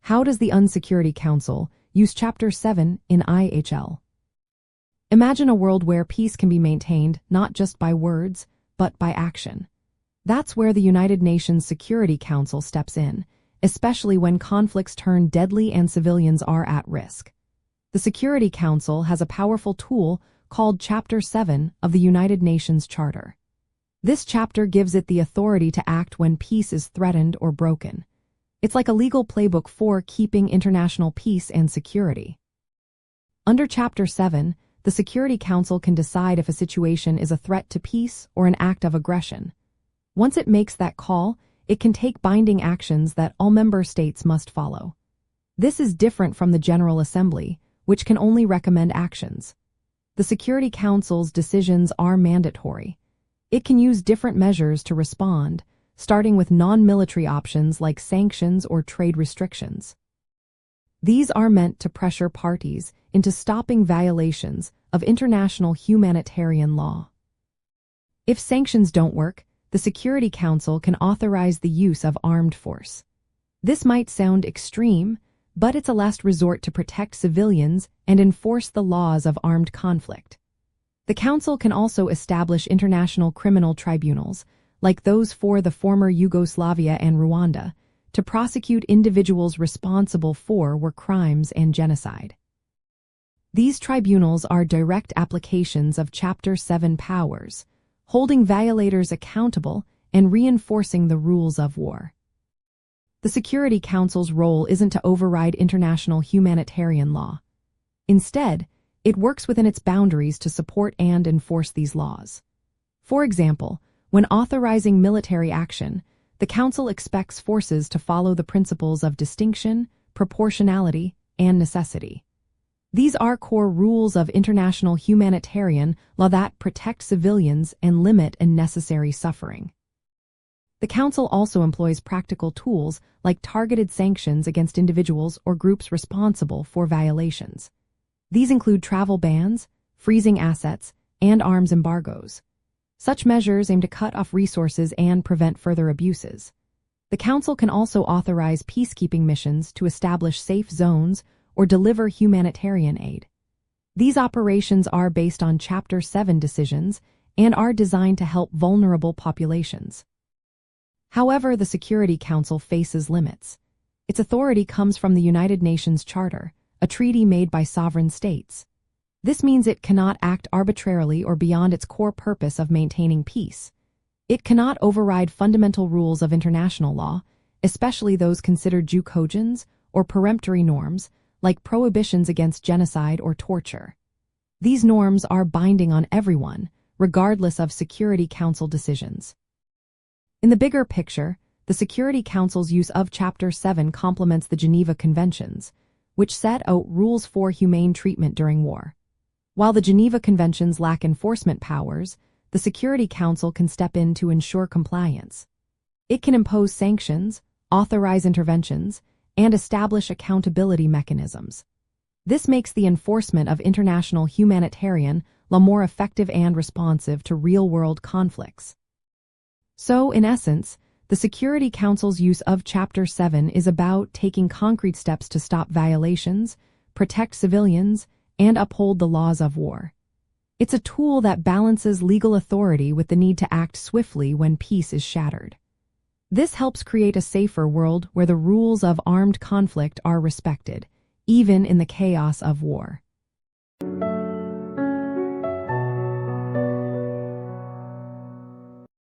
How does the UN Council use Chapter 7 in IHL? Imagine a world where peace can be maintained not just by words, but by action. That's where the United Nations Security Council steps in, especially when conflicts turn deadly and civilians are at risk. The Security Council has a powerful tool called Chapter 7 of the United Nations Charter. This chapter gives it the authority to act when peace is threatened or broken. It's like a legal playbook for keeping international peace and security. Under Chapter 7, the Security Council can decide if a situation is a threat to peace or an act of aggression. Once it makes that call, it can take binding actions that all member states must follow. This is different from the General Assembly, which can only recommend actions. The Security Council's decisions are mandatory. It can use different measures to respond, starting with non-military options like sanctions or trade restrictions. These are meant to pressure parties into stopping violations of international humanitarian law. If sanctions don't work, the Security Council can authorize the use of armed force. This might sound extreme, but it's a last resort to protect civilians and enforce the laws of armed conflict. The Council can also establish international criminal tribunals, like those for the former Yugoslavia and Rwanda, to prosecute individuals responsible for war crimes and genocide. These tribunals are direct applications of Chapter 7 powers, holding violators accountable and reinforcing the rules of war. The Security Council's role isn't to override international humanitarian law. Instead, it works within its boundaries to support and enforce these laws. For example, when authorizing military action, the Council expects forces to follow the principles of distinction, proportionality, and necessity. These are core rules of international humanitarian law that protect civilians and limit unnecessary suffering. The Council also employs practical tools like targeted sanctions against individuals or groups responsible for violations. These include travel bans, freezing assets, and arms embargoes. Such measures aim to cut off resources and prevent further abuses. The Council can also authorize peacekeeping missions to establish safe zones or deliver humanitarian aid. These operations are based on Chapter 7 decisions and are designed to help vulnerable populations. However, the Security Council faces limits. Its authority comes from the United Nations Charter, a treaty made by sovereign states. This means it cannot act arbitrarily or beyond its core purpose of maintaining peace. It cannot override fundamental rules of international law, especially those considered jus cogens or peremptory norms, like prohibitions against genocide or torture. These norms are binding on everyone, regardless of Security Council decisions. In the bigger picture, the Security Council's use of Chapter 7 complements the Geneva Conventions, which set out rules for humane treatment during war. While the Geneva Conventions lack enforcement powers, the Security Council can step in to ensure compliance. It can impose sanctions, authorize interventions, and establish accountability mechanisms. This makes the enforcement of international humanitarian law more effective and responsive to real-world conflicts. So, in essence, the Security Council's use of Chapter 7 is about taking concrete steps to stop violations, protect civilians, and uphold the laws of war. It's a tool that balances legal authority with the need to act swiftly when peace is shattered. This helps create a safer world where the rules of armed conflict are respected, even in the chaos of war.